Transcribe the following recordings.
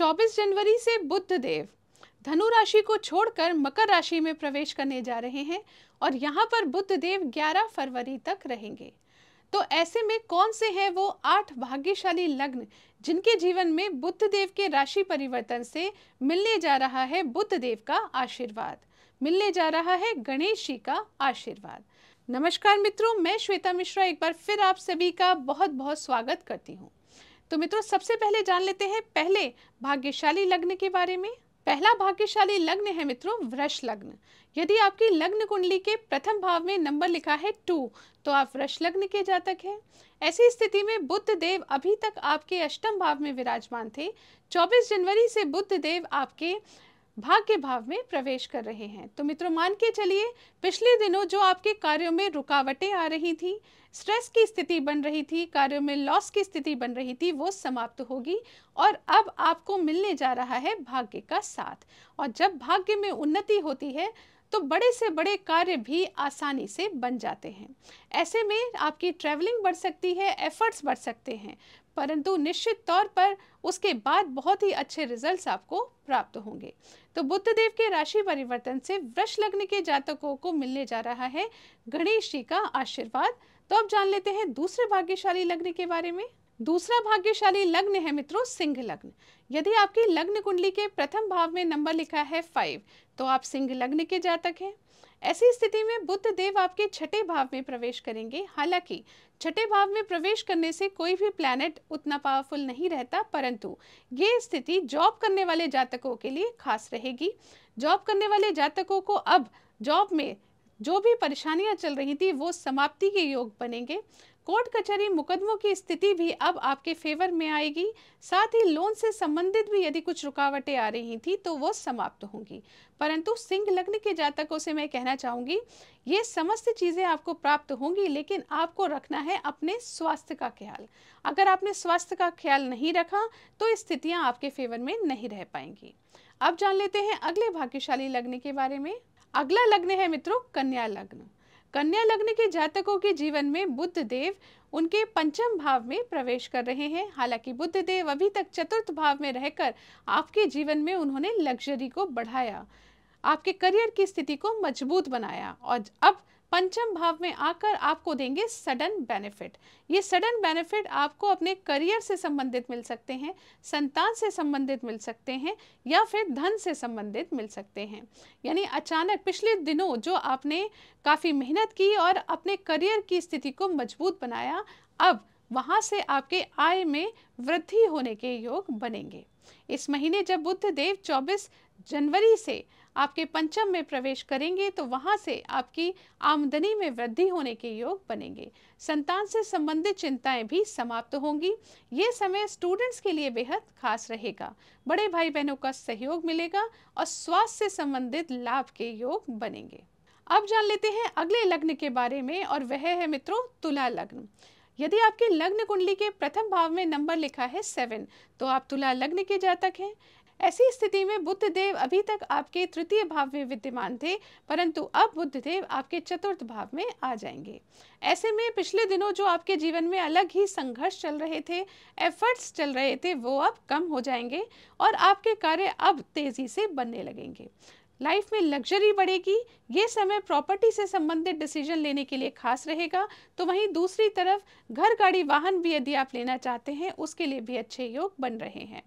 24 जनवरी से बुध देव धनु राशि को छोड़कर मकर राशि में प्रवेश करने जा रहे हैं और यहाँ पर बुध देव 11 फरवरी तक रहेंगे। तो ऐसे में कौन से हैं वो 8 भाग्यशाली लग्न जिनके जीवन में बुध देव के राशि परिवर्तन से मिलने जा रहा है बुध देव का आशीर्वाद, मिलने जा रहा है गणेश जी का आशीर्वाद। नमस्कार मित्रों, मैं श्वेता मिश्रा एक बार फिर आप सभी का बहुत बहुत स्वागत करती हूँ। तो मित्रों, सबसे पहले जान लेते हैं पहले भाग्यशाली लग्न के बारे में। पहला भाग्यशाली लग्न है मित्रों वृष लग्न। यदि आपकी लग्न कुंडली के प्रथम भाव में नंबर लिखा है 2 तो आप वृष लग्न के जातक हैं। ऐसी स्थिति में बुध देव अभी तक आपके अष्टम भाव में विराजमान थे। 24 जनवरी से बुध देव आपके भाग्य भाव में प्रवेश कर रहे हैं। तो मित्रों, मान के चलिए पिछले दिनों जो आपके कार्यों में रुकावटें आ रही थी, स्ट्रेस की स्थिति बन रही थी, कार्यों में लॉस की स्थिति बन रही थी, वो समाप्त होगी और अब आपको मिलने जा रहा है भाग्य का साथ। और जब भाग्य में उन्नति होती है तो बड़े से बड़े कार्य भी आसानी से बन जाते हैं। ऐसे में आपकी ट्रैवलिंग बढ़ सकती है, एफर्ट्स बढ़ सकते हैं, परंतु निश्चित तौर पर उसके बाद बहुत ही अच्छे रिजल्ट्स आपको प्राप्त होंगे। तो बुध देव के राशि परिवर्तन से वृष लग्न के जातकों को मिलने जा रहा है गणेश जी का आशीर्वाद। तो अब जान लेते हैं दूसरे भाग्यशाली लग्न के बारे में। दूसरा भाग्यशाली लग्न है मित्रों सिंह लग्न। यदि आपकी लग्न कुंडली के प्रथम भाव में नंबर लिखा है 5 तो आप सिंह लग्न के जातक हैं। ऐसी स्थिति में बुध देव आपके छठे भाव में प्रवेश करेंगे। हालांकि छठे भाव में प्रवेश करने से कोई भी प्लैनेट उतना पावरफुल नहीं रहता, परंतु ये स्थिति जॉब करने वाले जातकों के लिए खास रहेगी। जॉब करने वाले जातकों को अब जॉब में जो भी परेशानियां चल रही थी वो समाप्ति के योग बनेंगे। कोर्ट कचहरी मुकदमों की स्थिति भी अब आपके फेवर में आएगी। साथ ही लोन से संबंधित भी यदि कुछ रुकावटें आ रही थी तो वो समाप्त होंगी। परंतु सिंह लग्न के जातकों से मैं कहना चाहूंगी ये समस्त चीजें आपको प्राप्त होंगी, लेकिन आपको रखना है अपने स्वास्थ्य का ख्याल। अगर आपने स्वास्थ्य का ख्याल नहीं रखा तो स्थितियां आपके फेवर में नहीं रह पाएंगी। अब जान लेते हैं अगले भाग्यशाली लग्न के बारे में। अगला लग्न है मित्रों कन्या लग्न। कन्या लग्न के जातकों के जीवन में बुध देव उनके पंचम भाव में प्रवेश कर रहे हैं। हालांकि बुध देव अभी तक चतुर्थ भाव में रहकर आपके जीवन में उन्होंने लग्जरी को बढ़ाया, आपके करियर की स्थिति को मजबूत बनाया और अब पंचम भाव में आकर आपको देंगे सडन बेनिफिट। ये सडन बेनिफिट आपको अपने करियर से संबंधित मिल सकते हैं, संतान से संबंधित मिल सकते हैं या फिर धन से संबंधित मिल सकते हैं। यानी अचानक पिछले दिनों जो आपने काफ़ी मेहनत की और अपने करियर की स्थिति को मजबूत बनाया, अब वहाँ से आपके आय में वृद्धि होने के योग बनेंगे। इस महीने जब बुध देव 24 जनवरी से आपके पंचम में प्रवेश करेंगे तो वहां से आपकी आमदनी में वृद्धि होने के योग बनेंगे। संतान से संबंधित चिंताएं भी समाप्त होंगी। ये समय स्टूडेंट्स के लिए बेहद खास रहेगा। बड़े भाई बहनों का सहयोग मिलेगा और स्वास्थ्य से संबंधित लाभ के योग बनेंगे। अब जान लेते हैं अगले लग्न के बारे में और वह है मित्रों तुला लग्न। यदि आपके लग्न कुंडली के प्रथम भाव में नंबर लिखा है 7 तो आप तुला लग्न के जातक हैं। ऐसी स्थिति में बुध देव अभी तक आपके तृतीय भाव में विद्यमान थे, परंतु अब बुध देव आपके चतुर्थ भाव में आ जाएंगे। ऐसे में पिछले दिनों जो आपके जीवन में अलग ही संघर्ष चल रहे थे, एफर्ट्स चल रहे थे, वो अब कम हो जाएंगे और आपके कार्य अब तेजी से बनने लगेंगे। लाइफ में लग्जरी बढ़ेगी। ये समय प्रॉपर्टी से संबंधित डिसीजन लेने के लिए खास रहेगा। तो वहीं दूसरी तरफ घर, गाड़ी, वाहन भी यदि आप लेना चाहते हैं उसके लिए भी अच्छे योग बन रहे हैं।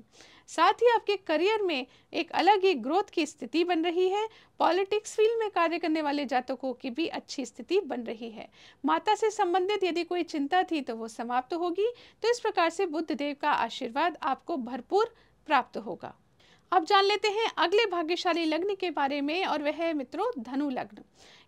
साथ ही आपके करियर में एक अलग ही ग्रोथ की स्थिति बन रही है। पॉलिटिक्स फील्ड में कार्य करने वाले जातकों की भी अच्छी स्थिति बन रही है। माता से संबंधित यदि कोई चिंता थी तो वो समाप्त होगी। तो इस प्रकार से बुध देव का आशीर्वाद आपको भरपूर प्राप्त होगा। अब जान लेते हैं अगले भाग्यशाली लग्न के बारे में और वह है मित्रों धनु लग्न।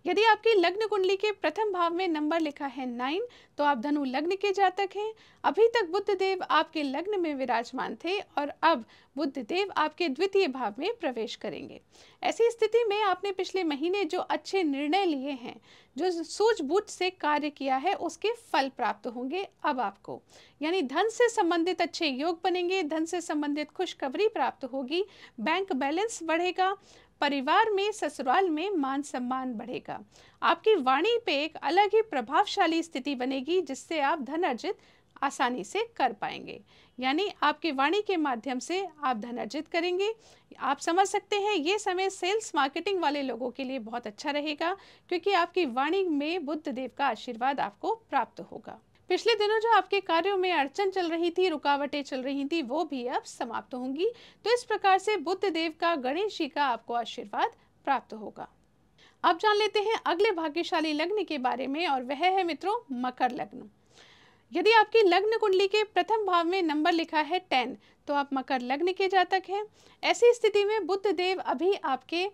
यदि आपकी लग्न कुंडली के प्रथम भाव में नंबर लिखा है 9 तो आप धनु लग्न के जातक हैं। अभी तक बुध देव आपके लग्न में विराजमान थे और अब बुध देव आपके द्वितीय भाव में प्रवेश करेंगे। ऐसी स्थिति में आपने पिछले महीने जो अच्छे निर्णय लिए हैं, जो सूझबूझ से कार्य किया है, उसके फल प्राप्त होंगे अब आपको। यानी धन से संबंधित अच्छे योग बनेंगे, धन से संबंधित खुशखबरी प्राप्त होगी, बैंक बैलेंस बढ़ेगा, परिवार में, ससुराल में मान सम्मान बढ़ेगा। आपकी वाणी पे एक अलग ही प्रभावशाली स्थिति बनेगी जिससे आप धन अर्जित आसानी से कर पाएंगे। यानी आपकी वाणी के माध्यम से आप धन अर्जित करेंगे। आप समझ सकते हैं ये समय सेल्स मार्केटिंग वाले लोगों के लिए बहुत अच्छा रहेगा, क्योंकि आपकी वाणी में बुध देव का आशीर्वाद आपको प्राप्त होगा। पिछले दिनों जो आपके कार्यों में अड़चन चल रही थी, रुकावटें चल रही थी, वो भी अब समाप्त होंगी। तो इस प्रकार से बुध देव का, गणेश जी का आपको आशीर्वाद प्राप्त होगा। अब जान लेते हैं अगले भाग्यशाली लग्न के बारे में, और वह है मित्रों मकर लग्न। यदि आपकी लग्न कुंडली के प्रथम भाव में नंबर लिखा है 10, तो आप मकर लग्न के जातक हैं। ऐसी स्थिति में बुध देव अभी आपके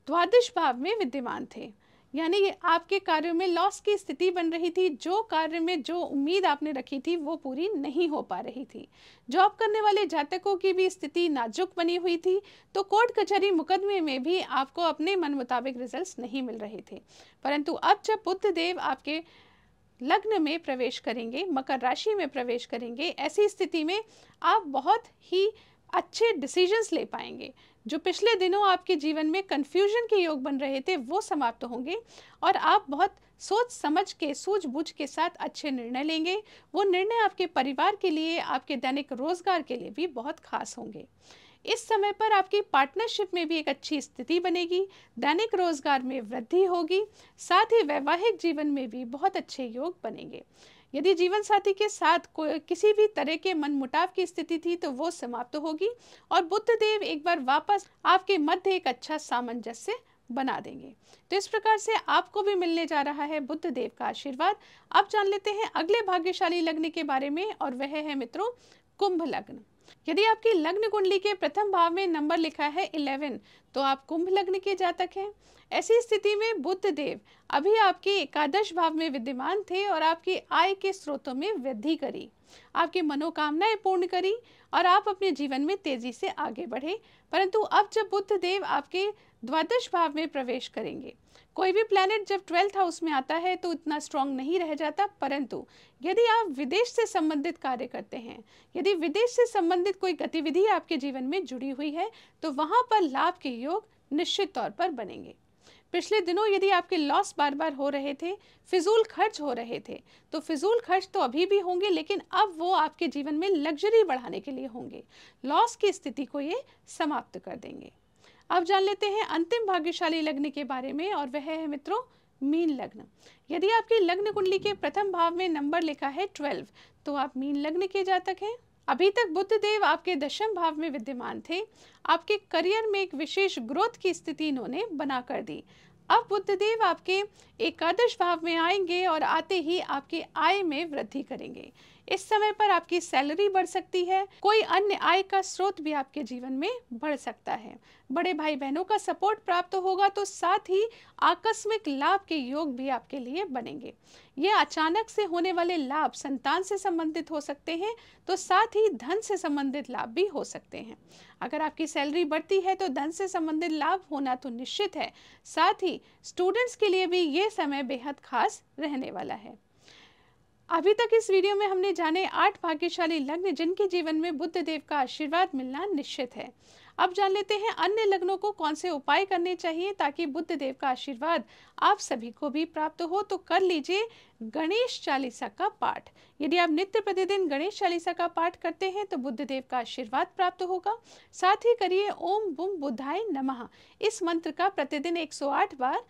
द्वादश भाव में विद्यमान थे, यानी आपके कार्यों में लॉस की स्थिति बन रही थी। जो कार्य में जो उम्मीद आपने रखी थी वो पूरी नहीं हो पा रही थी। जॉब करने वाले जातकों की भी स्थिति नाजुक बनी हुई थी। तो कोर्ट कचहरी मुकदमे में भी आपको अपने मन मुताबिक रिजल्ट्स नहीं मिल रहे थे। परंतु अब जब बुध देव आपके लग्न में प्रवेश करेंगे, मकर राशि में प्रवेश करेंगे, ऐसी स्थिति में आप बहुत ही अच्छे डिसीजंस ले पाएंगे। जो पिछले दिनों आपके जीवन में कंफ्यूजन के योग बन रहे थे वो समाप्त होंगे, और आप बहुत सोच समझ के, सूझबूझ के साथ अच्छे निर्णय लेंगे। वो निर्णय आपके परिवार के लिए, आपके दैनिक रोजगार के लिए भी बहुत खास होंगे। इस समय पर आपकी पार्टनरशिप में भी एक अच्छी स्थिति बनेगी, दैनिक रोजगार में वृद्धि होगी, साथ ही वैवाहिक जीवन में भी बहुत अच्छे योग बनेंगे। यदि जीवन साथी के साथ कोई किसी भी तरह के मनमुटाव की स्थिति थी तो वो समाप्त होगी, और बुध देव एक बार वापस आपके मध्य एक अच्छा सामंजस्य बना देंगे। तो इस प्रकार से आपको भी मिलने जा रहा है बुध देव का आशीर्वाद। अब जान लेते हैं अगले भाग्यशाली लग्न के बारे में, और वह है मित्रों कुंभ लग्न। यदि आपकी लग्न कुंडली के प्रथम भाव में नंबर लिखा है 11, तो आप कुंभ लग्न के जातक हैं। ऐसी स्थिति में बुध देव अभी आपके एकादश भाव में विद्यमान थे और आपकी आय के स्रोतों में वृद्धि करी, आपकी मनोकामनाएं पूर्ण करी, और आप अपने जीवन में तेजी से आगे बढ़े। परंतु अब जब बुध देव आपके द्वादश भाव में प्रवेश करेंगे, कोई भी प्लैनेट जब 12th हाउस में आता है तो इतना स्ट्रांग नहीं रह जाता। परंतु यदि आप विदेश से संबंधित कार्य करते हैं, यदि विदेश से संबंधित कोई गतिविधि आपके जीवन में जुड़ी हुई है, तो वहां पर लाभ के योग निश्चित तौर पर बनेंगे। पिछले दिनों यदि आपके लॉस बार बार हो रहे थे, फिजूल खर्च हो रहे थे, तो फिजूल खर्च तो अभी भी होंगे, लेकिन अब वो आपके जीवन में लग्जरी बढ़ाने के लिए होंगे। लॉस की स्थिति को ये समाप्त कर देंगे। अब जान लेते हैं अंतिम भाग्यशाली लग्न के बारे में, और वह है मित्रों मीन लग्न। यदि आपकी लग्न कुंडली के प्रथम भाव में नंबर लिखा है 12, तो आप मीन लग्न के जातक हैं। अभी तक बुध देव आपके दशम भाव में विद्यमान थे। आपके करियर में एक विशेष ग्रोथ की स्थिति इन्होंने बना कर दी। अब बुध देव आपके एकादश भाव में आएंगे और आते ही आपकी आय में वृद्धि करेंगे। इस समय पर आपकी सैलरी बढ़ सकती है, कोई अन्य आय का स्रोत भी आपके जीवन में बढ़ सकता है, बड़े भाई बहनों का सपोर्ट प्राप्त होगा, तो साथ ही आकस्मिक लाभ के योग भी आपके लिए बनेंगे। ये अचानक से होने वाले लाभ संतान से संबंधित हो सकते हैं, तो साथ ही धन से संबंधित लाभ भी हो सकते हैं। अगर आपकी सैलरी बढ़ती है तो धन से संबंधित लाभ होना तो निश्चित है। साथ ही स्टूडेंट्स के लिए भी ये समय बेहद खास रहने वाला है। अभी तक इस वीडियो में हमने जाने 8 भाग्यशाली लग्न जिनके जीवन में बुध देव का आशीर्वाद मिलना निश्चित है। अब जान लेते हैं अन्य लग्नों को कौन से उपाय करने चाहिए ताकि बुध देव का आशीर्वाद आप सभी को भी प्राप्त हो। तो कर लीजिए गणेश चालीसा का पाठ। यदि आप नित्य प्रतिदिन गणेश चालीसा का पाठ करते हैं तो बुध देव का आशीर्वाद प्राप्त होगा। साथ ही करिए ओम बुम बुधाय नमः, इस मंत्र का प्रतिदिन 108 बार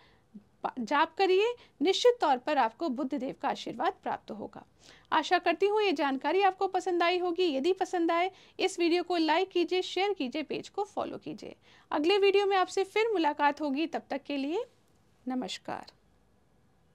जाप करिए, निश्चित तौर पर आपको बुध देव का आशीर्वाद प्राप्त होगा। आशा करती हूँ ये जानकारी आपको पसंद आई होगी। यदि पसंद आए इस वीडियो को लाइक कीजिए, शेयर कीजिए, पेज को फॉलो कीजिए। अगले वीडियो में आपसे फिर मुलाकात होगी, तब तक के लिए नमस्कार।